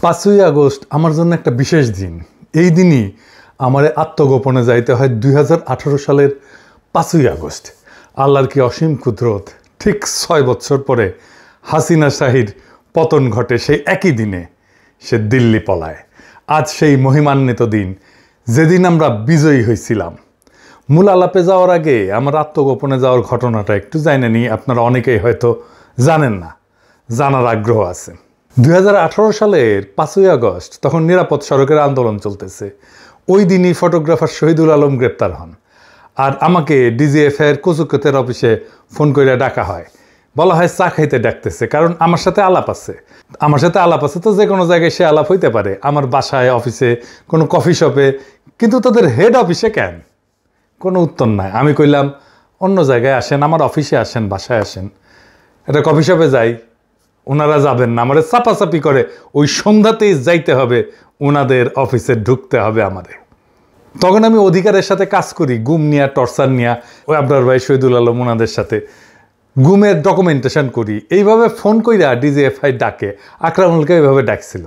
5ই August আমার জন্য একটা বিশেষ দিন। এই দিনই আমার আত্মগোপনে যাইতে হয় 2018 সালের 5ই আগস্ট। আল্লাহর কি অসীম কুদরত, ঠিক 6 বছর পরে হাসিনা শাহীর পতন ঘটে সেই একই দিনে। সে দিল্লি পলায়। আজ সেই মহিমান্বিত দিন, যেদিন আমরা বিজয়ী হয়েছিলাম। মূল আলাপে যাওয়ার আগে আমার আত্মগোপনে যাওয়ার ঘটনাটা একটু জানে নি। আপনারা অনেকেই হয়তো জানেন না, জানার আগ্রহ আছে। 2018 সালের 5ই আগস্ট তখন নিরাপদ সড়কের আন্দোলন চলতেছে। ওই দিনই ফটোগ্রাফার শহীদুল আলম গ্রেপ্তার হন। আর আমাকে ডিজিএফআইয়ের কচুক্ষেতের অফিসে ফোন করে ডাকা হয়। বলা হয় চা খাইতে ডাকতেছে, কারণ আমার সাথে আলাপ আছে। তো যে কোনো জায়গায় সে আলাপ হইতে পারে, আমার বাসায়, অফিসে, কোনো কফি শপে, কিন্তু তাদের হেড অফিসে কেন? কোনো উত্তর নাই। আমি কইলাম অন্য জায়গায় আসেন, আমার অফিসে আসেন, বাসায় আসেন। এটা কফি শপে যাই, ওনারা যাবেন না। আমাদের চাপাচাপি করে ওই সন্ধ্যাতেই যাইতে হবে, ওনাদের অফিসে ঢুকতে হবে আমাদের। তখন আমি অধিকারের সাথে কাজ করি, গুম নিয়া, টর্চার নিয়া, ওই আপনার ভাই শহীদুল আলম ওনাদের সাথে গুমের ডকুমেন্টেশন করি। এইভাবে ফোন কইরা ডিজিএফআই ডাকে। আকরামুলকে এইভাবে ডাকছিল।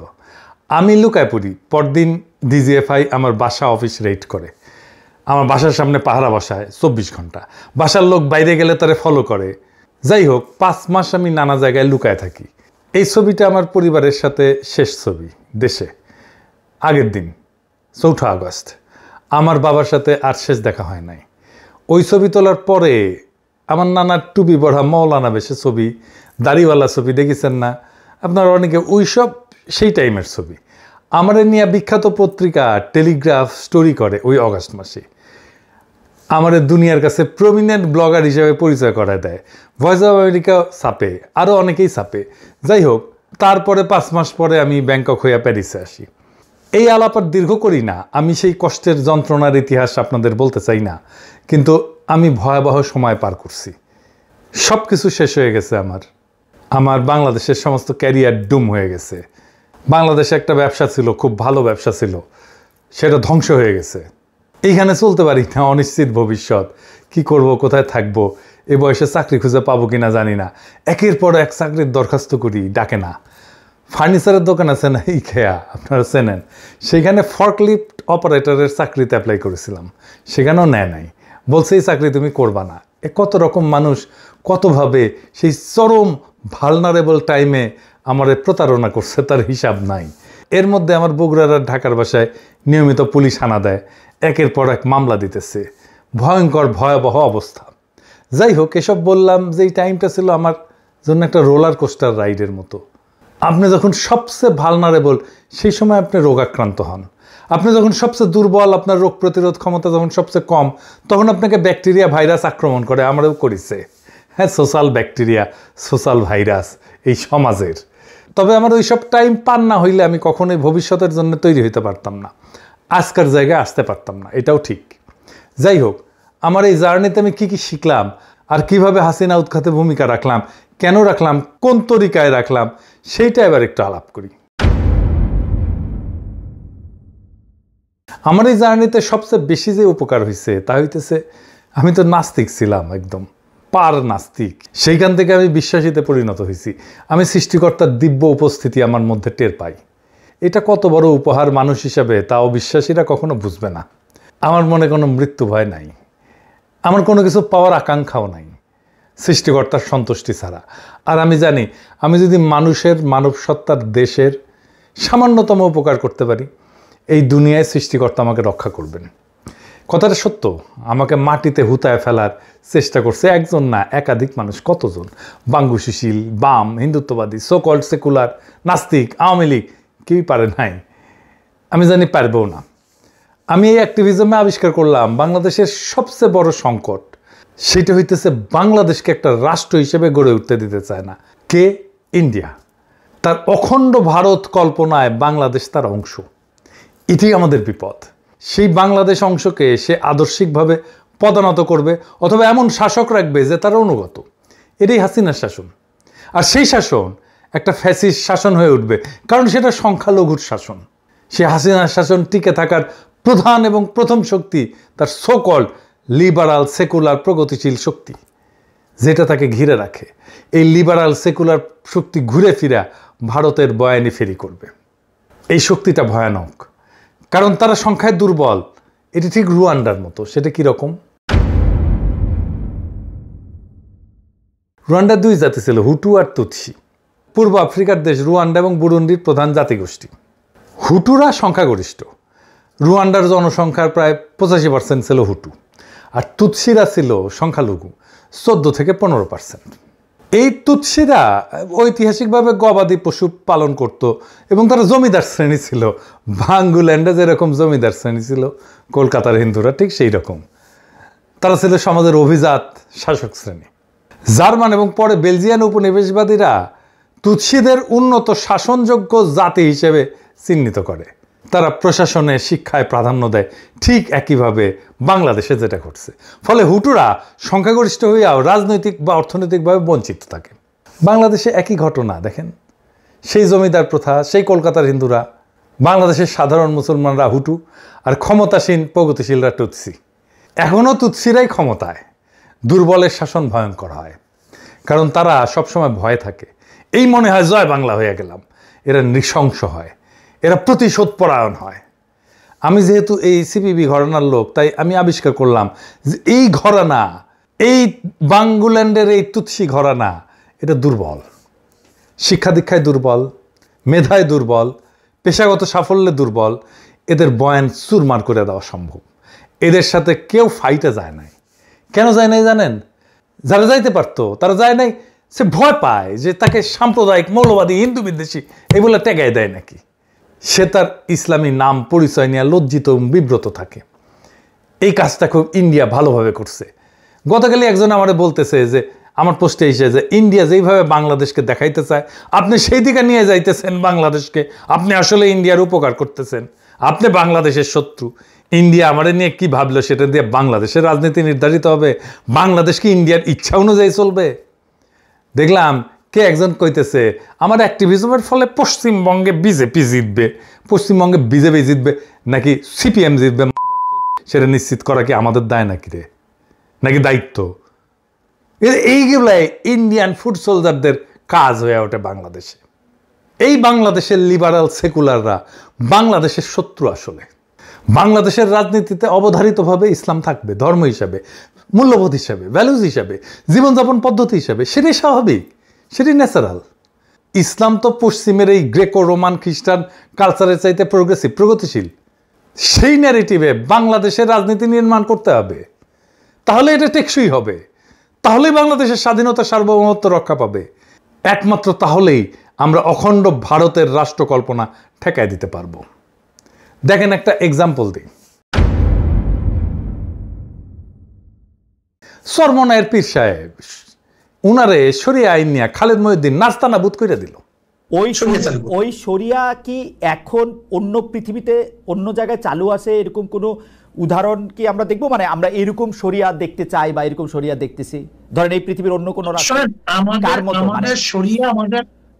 আমি লুকায় পড়ি। পরদিন ডিজিএফআই আমার বাসা অফিস রেড করে। আমার বাসার সামনে পাহারা বসায় 24 ঘন্টা। বাসার লোক বাইরে গেলে তারে ফলো করে। যাই হোক, 5 মাস আমি নানা জায়গায় লুকায় থাকি। এই ছবিটা আমার পরিবারের সাথে শেষ ছবি দেশে। আগের দিন 4 আগস্ট আমার বাবার সাথে আর শেষ দেখা হয় নাই। ওই ছবি তোলার পরে আমার নানার টুপি পড়া মৌলানা বেশে ছবি, দাড়িওয়ালা ছবি দেখেছেন না আপনারা অনেকে? ওই সব সেই টাইমের ছবি। আমার নিয়ে বিখ্যাত পত্রিকা টেলিগ্রাফ স্টোরি করে ওই অগাস্ট মাসে। আমার দুনিয়ার কাছে প্রমিনেন্ট ব্লগার হিসেবে পরিচয় করা দেয়। ভয়েস অফ আমেরিকা ছাপে, আরও অনেকেই ছাপে। যাই হোক, তারপরে 5 মাস পরে আমি ব্যাংকক হইয়া প্যারিসে আসি। এই আলাপ আর দীর্ঘ করি না। আমি সেই কষ্টের যন্ত্রণার ইতিহাস আপনাদের বলতে চাই না, কিন্তু আমি ভয়াবহ সময় পার করছি। সব কিছু শেষ হয়ে গেছে। আমার বাংলাদেশের সমস্ত ক্যারিয়ার ডুম হয়ে গেছে। বাংলাদেশে একটা ব্যবসা ছিল, খুব ভালো ব্যবসা ছিল, সেটা ধ্বংস হয়ে গেছে। এইখানে চলতে পারি না, অনিশ্চিত ভবিষ্যৎ। কি করব, কোথায় থাকবো, এ বয়সে চাকরি খুঁজে পাবো কিনা জানি না। একের পর এক চাকরির দরখাস্ত করি, ডাকে না। ফার্নিচারের দোকান আছে না, ইকেয়া, আপনারা চেনেন, সেখানে ফর্কলিফট অপারেটরের চাকরিতে অ্যাপ্লাই করেছিলাম, সেখানেও নেয় নাই। বলছে এই চাকরি তুমি করবা না। কত রকম মানুষ কতভাবে সেই চরম ভালনারেবল টাইমে আমার প্রতারণা করছে, তার হিসাব নাই। এর মধ্যে আমার বগুড়ার আর ঢাকার বাসায় নিয়মিত পুলিশ হানা দেয়, একের পর এক মামলা দিতেছে। ভয়ঙ্কর ভয়াবহ অবস্থা। যাই হোক, এসব বললাম যে এই টাইমটা ছিল আমার জন্য একটা রোলার কোস্টার রাইডের মতো। আপনি যখন সবচেয়ে ভালনারেবল, সেই সময় আপনি রোগাক্রান্ত হন। আপনি যখন সবচেয়ে দুর্বল, আপনার রোগ প্রতিরোধ ক্ষমতা যখন সবচেয়ে কম, তখন আপনাকে ব্যাকটেরিয়া ভাইরাস আক্রমণ করে। আমারও করেছে। হ্যাঁ, সোশ্যাল ব্যাকটেরিয়া, সোশ্যাল ভাইরাস এই সমাজের। তবে আমার ওই সব টাইম পার না হইলে আমি কখনোই ভবিষ্যতের জন্য তৈরি হইতে পারতাম না, আজকের জায়গায় আসতে পারতাম না, এটাও ঠিক। যাই হোক, আমার এই জার্নিতে আমি কি শিখলাম, আর কিভাবে হাসিনা উৎখাতে ভূমিকা রাখলাম, কেন রাখলাম, কোন তরিকায় রাখলাম, সেইটা এবার একটু আলাপ করি। আমার এই জার্নিতে সবচেয়ে বেশি যে উপকার হয়েছে তা হইতেছে, আমি তো নাস্তিক ছিলাম, একদম পার নাস্তিক। সেইখান থেকে আমি বিশ্বাসীতে পরিণত হয়েছি। আমি সৃষ্টিকর্তার দিব্য উপস্থিতি আমার মধ্যে টের পাই। এটা কত বড় উপহার মানুষ হিসাবে, তা অবিশ্বাসীরা কখনো বুঝবে না। আমার মনে কোনো মৃত্যু ভয় নাই, আমার কোনো কিছু পাওয়ার আকাঙ্ক্ষাও নাই সৃষ্টিকর্তার সন্তুষ্টি ছাড়া। আর আমি জানি, আমি যদি মানুষের, মানব সত্তার, দেশের সামান্যতম উপকার করতে পারি, এই দুনিয়ায় সৃষ্টিকর্তা আমাকে রক্ষা করবেন। কথাটা সত্য। আমাকে মাটিতে হুতায় ফেলার চেষ্টা করছে একজন না, একাধিক মানুষ। কতজন? বাঙ্গু সুশীল, বাম, হিন্দুত্ববাদী, সো কল্ড সেকুলার, নাস্তিক, আওয়ামী লীগ, কেউই পারে নাই। আমি জানি পারবেও না। আমি এই অ্যাক্টিভিজমে আবিষ্কার করলাম বাংলাদেশের সবচেয়ে বড় সংকট। সেটা হইতেছে বাংলাদেশকে একটা রাষ্ট্র হিসেবে গড়ে উঠতে দিতে চায় না কে? ইন্ডিয়া। তার অখণ্ড ভারত কল্পনায় বাংলাদেশ তার অংশ। এটি আমাদের বিপদ। সেই বাংলাদেশ অংশকে সে আদর্শিকভাবে পদানত করবে, অথবা এমন শাসক রাখবে যে তার অনুগত। এটাই হাসিনার শাসন। আর সেই শাসন একটা ফ্যাসিস্ট শাসন হয়ে উঠবে, কারণ সেটা সংখ্যালঘুর শাসন। সে হাসিনার শাসন টিকে থাকার প্রধান এবং প্রথম শক্তি তার সো কল্ড লিবারাল সেকুলার প্রগতিশীল শক্তি, যেটা তাকে ঘিরে রাখে। এই লিবারাল সেকুলার শক্তি ঘুরে ফিরা ভারতের বয়ানি ফেরি করবে। এই শক্তিটা ভয়ানক, কারণ তারা সংখ্যায় দুর্বল। এটি ঠিক রুয়ান্ডার মতো। সেটা কীরকম? রুয়ান্ডার দুই জাতি ছিল, হুটু আর তুৎসি। পূর্ব আফ্রিকার দেশ রুয়ান্ডা এবং বুরুন্ডির প্রধান জাতিগোষ্ঠী। হুটুরা সংখ্যাগরিষ্ঠ। রুয়ান্ডার জনসংখ্যার প্রায় 85% ছিল হুটু, আর তুৎসিরা ছিল সংখ্যালঘু, 14 থেকে 15%। এই তুৎসিরা ঐতিহাসিকভাবে গবাদি পশু পালন করত এবং তারা জমিদার শ্রেণী ছিল। বাঙ্গুল্যান্ডে যেরকম জমিদার শ্রেণী ছিল কলকাতার হিন্দুরা, ঠিক সেই রকম তারা ছিল সমাজের অভিজাত শাসক শ্রেণী। জার্মান এবং পরে বেলজিয়ান উপনিবেশবাদীরা তুৎসিদের উন্নত শাসনযোগ্য জাতি হিসেবে চিহ্নিত করে। তারা প্রশাসনে শিক্ষায় প্রাধান্য দেয়, ঠিক একইভাবে বাংলাদেশে যেটা ঘটছে। ফলে হুটুরা সংখ্যাগরিষ্ঠ হইয়াও রাজনৈতিক বা অর্থনৈতিকভাবে বঞ্চিত থাকে। বাংলাদেশে একই ঘটনা দেখেন, সেই জমিদার প্রথা, সেই কলকাতার হিন্দুরা, বাংলাদেশের সাধারণ মুসলমানরা হুটু, আর ক্ষমতাসীন প্রগতিশীলরা তুৎসি। এখনও তুৎসিরাই ক্ষমতায়। দুর্বলের শাসন ভয়ঙ্কর হয়, কারণ তারা সবসময় ভয়ে থাকে। এই মনে হয় জয় বাংলা হয়ে গেলাম। এরা নৃশংস হয়, এরা প্রতিশোধ পরায়ণ হয়। আমি যেহেতু এই সিপিবি ঘরানার লোক, তাই আমি আবিষ্কার করলাম যে এই ঘরানা, এই বাঙ্গুল্যান্ডের এই তুৎসি ঘরানা, এটা দুর্বল। শিক্ষা দীক্ষায় দুর্বল, মেধায় দুর্বল, পেশাগত সাফল্যে দুর্বল। এদের বয়ান চুরমার করে দেওয়া সম্ভব। এদের সাথে কেউ ফাইটে যায় নাই। কেন যায় নাই জানেন? যারা যাইতে পারতো তারা যায় নাই। সে ভয় পায় যে তাকে সাম্প্রদায়িক, মৌলবাদী, হিন্দু বিদ্বেষী এগুলো টেকায় দেয় নাকি। সে তার ইসলামী নাম পরিচয় নিয়ে লজ্জিত এবং বিব্রত থাকে। এই কাজটা খুব ইন্ডিয়া ভালোভাবে করছে। গতকালই একজন আমারে বলতেছে যে, আমার পোস্টে এসে, যে ইন্ডিয়া যেইভাবে বাংলাদেশকে দেখাইতে চায়, আপনি সেই দিকে নিয়ে যাইতেছেন বাংলাদেশকে। আপনি আসলে ইন্ডিয়ার উপকার করতেছেন, আপনি বাংলাদেশের শত্রু। ইন্ডিয়া আমারে নিয়ে কি ভাবলো সেটা দিয়ে বাংলাদেশের রাজনীতি নির্ধারিত হবে? বাংলাদেশ কি ইন্ডিয়ার ইচ্ছা অনুযায়ী চলবে? দেখলাম কে একজন কইতেছে, আমার অ্যাক্টিভিজমের ফলে পশ্চিমবঙ্গে বিজেপি জিতবে। পশ্চিমবঙ্গে বিজেপি জিতবে নাকি সিপিএম জিতবে, সেটা নিশ্চিত করা কি আমাদের দায় নাকি রে, নাকি দায়িত্ব? এইগুলাই ইন্ডিয়ান ফুড সোলজারদের কাজ হয়ে ওঠে বাংলাদেশে। এই বাংলাদেশের লিবারাল সেকুলাররা বাংলাদেশের শত্রু। আসলে বাংলাদেশের রাজনীতিতে অবধারিতভাবে ইসলাম থাকবে, ধর্ম হিসাবে, মূল্যবোধ হিসাবে, ভ্যালুজ হিসাবে, জীবনযাপন পদ্ধতি হিসাবে। সেটাই স্বাভাবিক, সেটাই ন্যাচারাল। ইসলাম তো পশ্চিমের এই গ্রেকো রোমান খ্রিস্টান কালচারের চাইতে প্রোগ্রেসিভ, প্রগতিশীল। সেই ন্যারেটিভে বাংলাদেশের রাজনীতি নির্মাণ করতে হবে, তাহলে এটা টেকসই হবে। তাহলেই বাংলাদেশের স্বাধীনতা, সার্বভৌমত্ব রক্ষা পাবে। একমাত্র তাহলেই আমরা অখণ্ড ভারতের রাষ্ট্র কল্পনা ঠেকায় দিতে পারবো। দেখেন একটা এক্সাম্পল দিই। চরমনায়ের পীর সাহেব, উনারে শরিয়া আইন নিয়ে খালেদ মহিউদ্দিন নাস্তানাবুদ করে দিল। ওই শরিয়া কি এখন অন্য পৃথিবীতে অন্য জায়গায় চালু আছে? এরকম কোনো উদাহরণ কি আমরা দেখবো? মানে আমরা এরকম শরিয়া দেখতে চাই বা এরকম শরিয়া দেখতেছি, ধরেন এই পৃথিবীর অন্য কোনো আমাদের শরিয়া,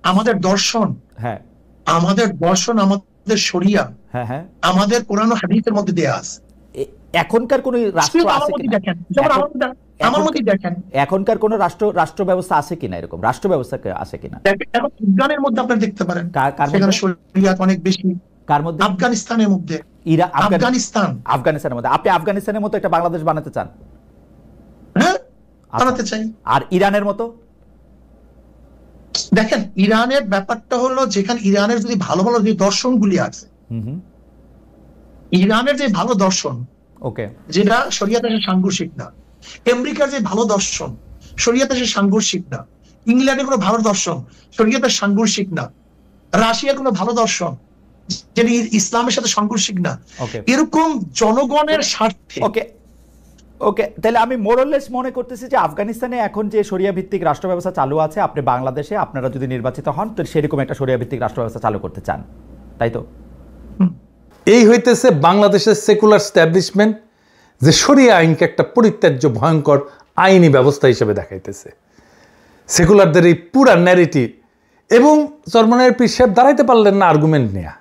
আমাদের দর্শন, হ্যাঁ আমাদের দর্শন, আমাদের শরিয়া, হ্যাঁ হ্যাঁ আমাদের কোরআন ও হাদিসের মধ্যে দেয়া আছে। এখনকার কোন রাষ্ট্র আছে কিনা? আমার মধ্যে দেখেন এখনকার কোন রাষ্ট্র ব্যবস্থা আছে কিনা, এরকম রাষ্ট্র ব্যবস্থা আছে কিনা? আফগানের মধ্যে আপনারা দেখতে পারেন, সেখানে শরিয়া অনেক বেশি। কার মধ্যে? আফগানিস্তানের মধ্যে। আফগানিস্তানের মধ্যে। আপনি আফগানিস্তানের মতো একটা বাংলাদেশ বানাতে চান? হ্যাঁ, বানাতে চাই। আর ইরানের মতো? দেখেন, ইরানের ব্যাপারটা হলো, যেখানে ইরানের যদি ভালো ভালো যে দর্শনগুলি আছে, ইরানের যে ভালো দর্শন, ওকে, যেটা শরিয়াতে সাংঘর্ষিক না। আমেরিকার যে ভালো দর্শন, শরিয়াতে সাংঘর্ষিক না। ইংল্যান্ডের কোনো ভালো দর্শন, শরিয়াতে সাংঘর্ষিক না। রাশিয়ার কোনো ভালো দর্শন, যেটা ইসলামের সাথে সাংঘর্ষিক না। এরকম জনগণের স্বার্থে। ওকে ওকে, তাহলে আমি মোরলেস মনে করতেছি যে আফগানিস্তানে এখন যে শরিয়া ভিত্তিক রাষ্ট্র ব্যবস্থা চালু আছে, আপনি বাংলাদেশে আপনারা যদি নির্বাচিত হন তো সেরকম একটা শরিয়া ভিত্তিক রাষ্ট্র ব্যবস্থা চালু করতে চান, তাই তো? এই হইতেছে বাংলাদেশের সেকুলার স্ট্যাবলিশমেন্ট, যে শরিয়া আইনকে একটা পরিত্যাজ্য ভয়ঙ্কর আইনি ব্যবস্থা হিসেবে দেখাইতেছে। সেকুলারদের এই পুরা ন্যারেটিভ, এবং চরমনায়ের পীর সাহেব দাঁড়াইতে পারলেন না আর্গুমেন্ট নিয়ে।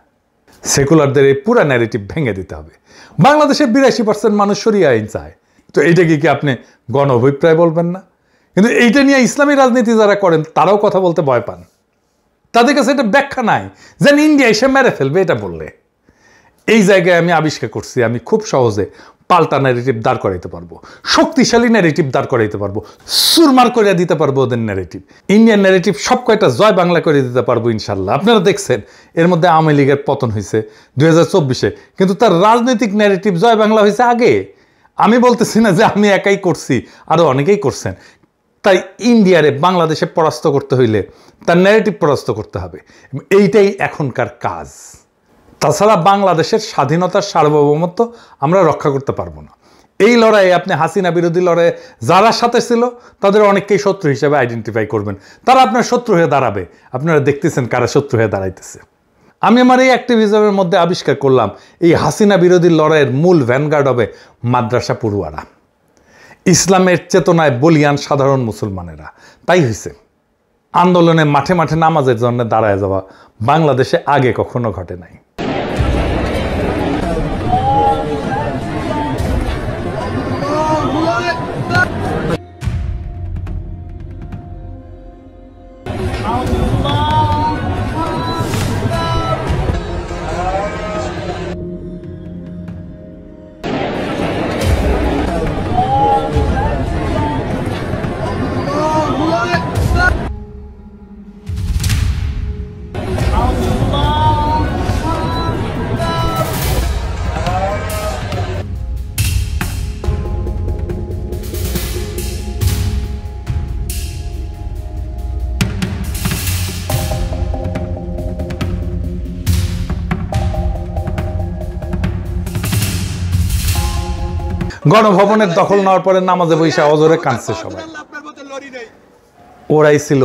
সেকুলারদের এই পুরা ন্যারেটিভ ভেঙে দিতে হবে। বাংলাদেশের 82% মানুষ শরিয়া আইন চায়, তো এইটাকে কি আপনি গণ অভিপ্রায় বলবেন না? কিন্তু এইটা নিয়ে ইসলামী রাজনীতি যারা করেন তারাও কথা বলতে ভয় পান। তাদের কাছে এটা ব্যাখ্যা নাই, যেন ইন্ডিয়া এসে মেরে ফেলবে এটা বললে। এই জায়গায় আমি আবিষ্কার করছি আমি খুব সহজে পাল্টা ন্যারেটিভ দাঁড় করাইতে পারবো, শক্তিশালী ন্যারেটিভ দাঁড় করাইতে পারবো, সুরমার করে দিতে পারবো ওদের ন্যারেটিভ। ইন্ডিয়ান ন্যারেটিভ সব কয়টা জয় বাংলা করে দিতে পারবো ইনশাল্লাহ। আপনারা দেখছেন এর মধ্যে আওয়ামী লীগের পতন হয়েছে 2024-এ, কিন্তু তার রাজনৈতিক ন্যারেটিভ জয় বাংলা হয়েছে আগে। আমি বলতেছি না যে আমি একাই করছি, আরো অনেকেই করছেন। তাই ইন্ডিয়ারে বাংলাদেশে পরাস্ত করতে হইলে তার ন্যারেটিভ পরাস্ত করতে হবে, এইটাই এখনকার কাজ। তাছাড়া বাংলাদেশের স্বাধীনতার সার্বভৌমত্ব আমরা রক্ষা করতে পারবো না। এই লড়াইয়ে আপনি হাসিনা বিরোধী লড়াইয়ে যারা সাথে ছিল তাদের অনেককেই শত্রু হিসেবে আইডেন্টিফাই করবেন, তারা আপনার শত্রু হয়ে দাঁড়াবে। আপনারা দেখতেছেন কারা শত্রু হয়ে দাঁড়াইতেছে। আমি আমার এই অ্যাক্টিভিজমের মধ্যে আবিষ্কার করলাম এই হাসিনা বিরোধী লড়াইয়ের মূল ভ্যানগার্ড হবে মাদ্রাসা পড়ুয়ারা, ইসলামের চেতনায় বলিয়ান সাধারণ মুসলমানেরা। তাই হয়েছে আন্দোলনে মাঠে মাঠে নামাজের জন্য দাঁড়ায় যাওয়া বাংলাদেশে আগে কখনো ঘটে নাই। গণভবনের দখল নেওয়ার পরে নামাজে বৈশা অজরে কাঁদছে সবাই। ওরাই ছিল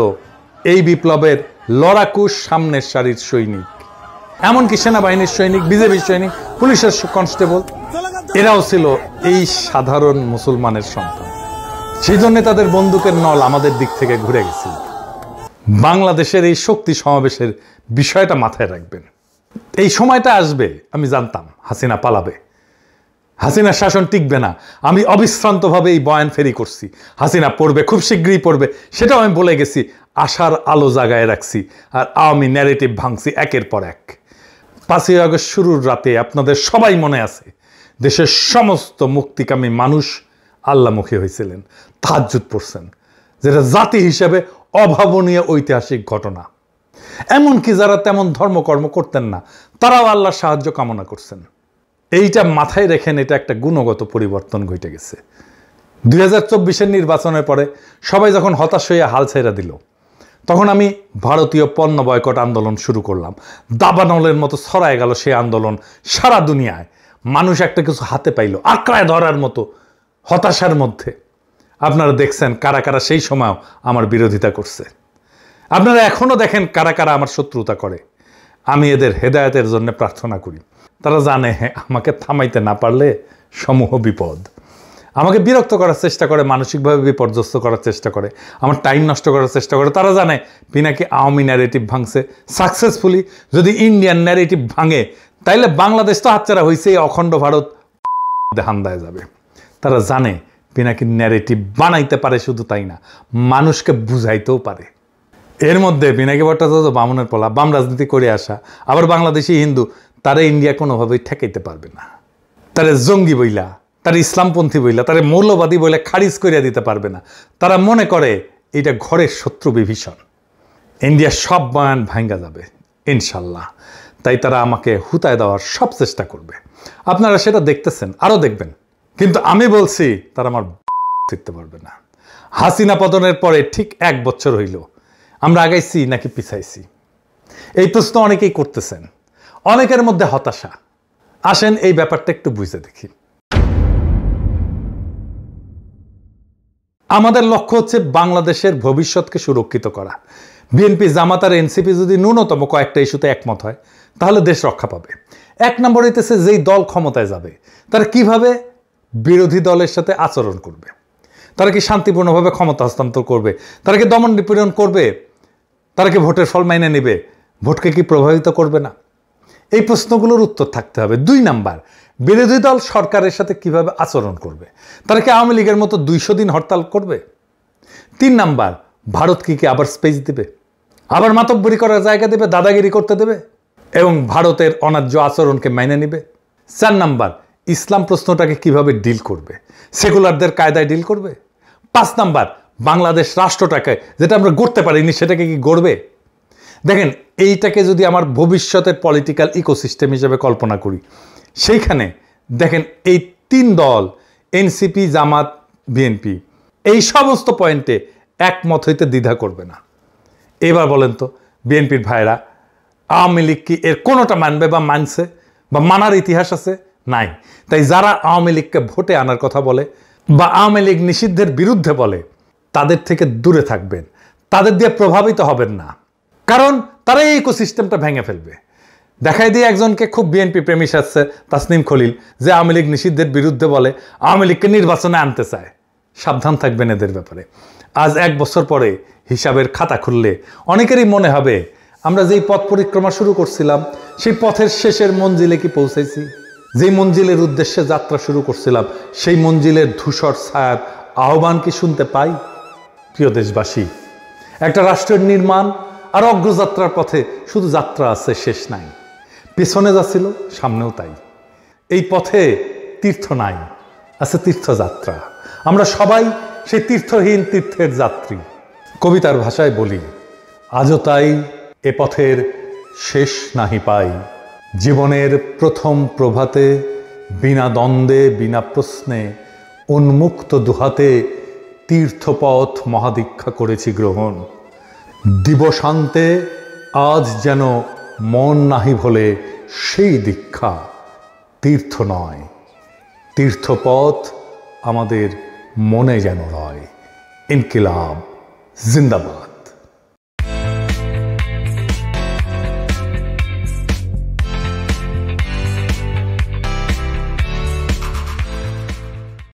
এই বিপ্লবের লড়াকু সামনের সারির সৈনিক, এমনকি সেনাবাহিনীর সৈনিক, বিজেপির সৈনিক, পুলিশের কনস্টেবল, এরাও ছিল এই সাধারণ মুসলমানের সন্তান। সেই জন্য তাদের বন্দুকের নল আমাদের দিক থেকে ঘুরে গেছিল। বাংলাদেশের এই শক্তি সমাবেশের বিষয়টা মাথায় রাখবেন। এই সময়টা আসবে, আমি জানতাম হাসিনা পালাবে, হাসিনার শাসন টিকবে না। আমি অবিশ্রান্তভাবে এই বয়ান ফেরি করছি, হাসিনা পড়বে, খুব শীঘ্রই পড়বে, সেটাও আমি বলে গেছি। আশার আলো জাগায় রাখছি আর আওয়ামী ন্যারেটিভ ভাঙছি একের পর এক। 5ই আগস্ট শুরুর রাতে আপনাদের সবাই মনে আছে দেশের সমস্ত মুক্তিকামী মানুষ আল্লাহমুখী হয়েছিলেন, তাহাজ্জুদ পড়ছেন, যেটা জাতি হিসেবে অভাবনীয় ঐতিহাসিক ঘটনা। এমনকি যারা তেমন ধর্মকর্ম করতেন না তারাও আল্লাহর সাহায্য কামনা করছেন। এইটা মাথায় রেখেন, এটা একটা গুণগত পরিবর্তন ঘটে গেছে। 2024-এর নির্বাচনের পরে সবাই যখন হতাশ হয়ে হাল ছেড়ে দিল, তখন আমি ভারতীয় পণ্য বয়কট আন্দোলন শুরু করলাম। দাবানলের মতো ছড়ায় গেল সেই আন্দোলন সারা দুনিয়ায়। মানুষ একটা কিছু হাতে পাইল আঁকড়ায় ধরার মতো হতাশার মধ্যে। আপনারা দেখছেন কারা কারা সেই সময়ও আমার বিরোধিতা করছে। আপনারা এখনো দেখেন কারা কারা আমার শত্রুতা করে। আমি এদের হেদায়েতের জন্য প্রার্থনা করি। তারা জানে আমাকে থামাইতে না পারলে সমূহ বিপদ। আমাকে বিরক্ত করার চেষ্টা করে, মানসিকভাবে বিপর্যস্ত করার চেষ্টা করে, আমার টাইম নষ্ট করার চেষ্টা করে। তারা জানে পিনাকি আওয়ামী ন্যারেটিভ ভাঙছে সাকসেসফুলি। যদি ইন্ডিয়ান ন্যারেটিভ ভাঙে তাইলে বাংলাদেশ তো হাতছাড়া হয়েছে, অখণ্ড ভারত হান্দায় যাবে। তারা জানে পিনাকি ন্যারেটিভ বানাইতে পারে, শুধু তাই না মানুষকে বুঝাইতেও পারে। এর মধ্যে পিনাকি ভট্টাচার্য বামনের পোলা, বাম রাজনীতি করে আসা, আবার বাংলাদেশি হিন্দু, তারা ইন্ডিয়া কোনোভাবেই ঠেকাইতে পারবে না। তারা জঙ্গি বইলা, তারা ইসলামপন্থী বইলা, তারা মৌলবাদী বইলা খারিজ করিয়া দিতে পারবে না। তারা মনে করে এটা ঘরের শত্রু বিভীষণ, ইন্ডিয়া সব বয়ান ভাঙ্গা যাবে ইনশাল্লাহ। তাই তারা আমাকে হুতায় দেওয়ার সব চেষ্টা করবে। আপনারা সেটা দেখতেছেন, আরও দেখবেন। কিন্তু আমি বলছি তারা আমার শিখতে পারবে না। হাসিনা পতনের পরে ঠিক 1 বছর হইল, আমরা আগাইছি নাকি পিছাইছি? এই প্রশ্ন অনেকেই করতেছেন, অনেকের মধ্যে হতাশা। আসেন এই ব্যাপারটা একটু বুঝে দেখি। আমাদের লক্ষ্য হচ্ছে বাংলাদেশের ভবিষ্যৎকে সুরক্ষিত করা। বিএনপি, জামাত আর এনসিপি যদি ন্যূনতম কয়েকটা ইস্যুতে একমত হয় তাহলে দেশ রক্ষা পাবে। 1 নম্বর হইতেছে যেই দল ক্ষমতায় যাবে তারা কিভাবে বিরোধী দলের সাথে আচরণ করবে। তারা কি শান্তিপূর্ণভাবে ক্ষমতা হস্তান্তর করবে? তারা কি দমন নিপীড়ন করবে? তারা কি ভোটের ফল মাইনে নেবে? ভোটকে কি প্রভাবিত করবে না? এই প্রশ্নগুলোর উত্তর থাকতে হবে। 2 নাম্বার, বিরোধী দল সরকারের সাথে কিভাবে আচরণ করবে। তারা কি আওয়ামী লীগের মতো 200 দিন হরতাল করবে? 3 নাম্বার, ভারত কি আবার স্পেস দিবে? আবার মাতব্বরি করার জায়গা দেবে, দাদাগিরি করতে দেবে এবং ভারতের অন্যায্য আচরণকে মেনে নেবে। 4 নাম্বার, ইসলাম প্রশ্নটাকে কিভাবে ডিল করবে, সেকুলারদের কায়দায় ডিল করবে। 5 নাম্বার, বাংলাদেশ রাষ্ট্রটাকে যেটা আমরা গড়তে পারিনি সেটাকে কি গড়বে। দেখেন, এইটাকে যদি আমার ভবিষ্যতের পলিটিক্যাল ইকোসিস্টেম হিসেবে কল্পনা করি, সেইখানে দেখেন এই 3 দল এনসিপি, জামাত, বিএনপি এই সমস্ত পয়েন্টে একমত হইতে দ্বিধা করবে না। এবার বলেন তো বিএনপির ভাইরা, আওয়ামী লীগ কি এর কোনোটা মানবে বা মানছে বা মানার ইতিহাস আছে? নাই। তাই যারা আওয়ামী লীগকে ভোটে আনার কথা বলে বা আওয়ামী লীগ নিষিদ্ধের বিরুদ্ধে বলে, তাদের থেকে দূরে থাকবেন, তাদের দিয়ে প্রভাবিত হবেন না, কারণ তারা এই ইকোসিস্টেমটা ভেঙে ফেলবে। দেখাই দিয়ে একজনকে খুব বিএনপি প্রেমী আসছে, তাসনিম খলিল, যে আওয়ামী লীগ নিষিদ্ধের বিরুদ্ধে বলে, আওয়ামী লীগকে নির্বাচনে আনতে চায়। সাবধান থাকবেন এদের ব্যাপারে। আজ 1 বছর পরে হিসাবের খাতা খুললে অনেকেরই মনে হবে আমরা যেই পথ পরিক্রমা শুরু করছিলাম সেই পথের শেষের মঞ্জিলে কি পৌঁছাইছি? যেই মঞ্জিলের উদ্দেশ্যে যাত্রা শুরু করছিলাম সেই মঞ্জিলের ধূসর ছায়ার আহ্বান কি শুনতে পাই? প্রিয় দেশবাসী, একটা রাষ্ট্রের নির্মাণ আর অগ্রযাত্রার পথে শুধু যাত্রা আছে, শেষ নাই। পেছনে যাচ্ছিল, সামনেও তাই। এই পথে তীর্থ নাই, আছে তীর্থযাত্রা। আমরা সবাই সেই তীর্থহীন তীর্থের যাত্রী। কবিতার ভাষায় বলি, আজও তাই এ পথের শেষ নাহি পাই। জীবনের প্রথম প্রভাতে বিনা দ্বন্দ্বে বিনা প্রশ্নে উন্মুক্ত দুহাতে তীর্থপথ মহাদীক্ষা করেছি গ্রহণ। দিবসান্তে আজ যেন মন নাহি ভোলে সেই দীক্ষা তীর্থ নয়, তীর্থপথ আমাদের মনে যেন রয়। ইনকিলাব জিন্দাবাদ।